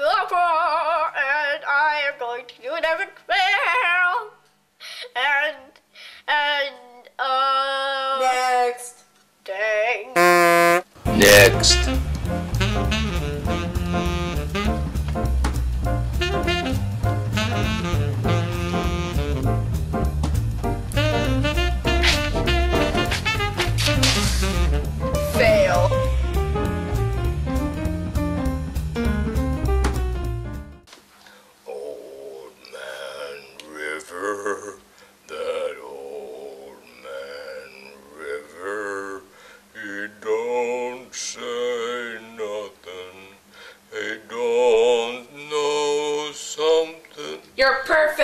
a prayer, and I am going to do it as a prayer. Next. Dang. Next. Fail. Old Man River, that old man river, he don't say nothing, he don't know something. You're perfect.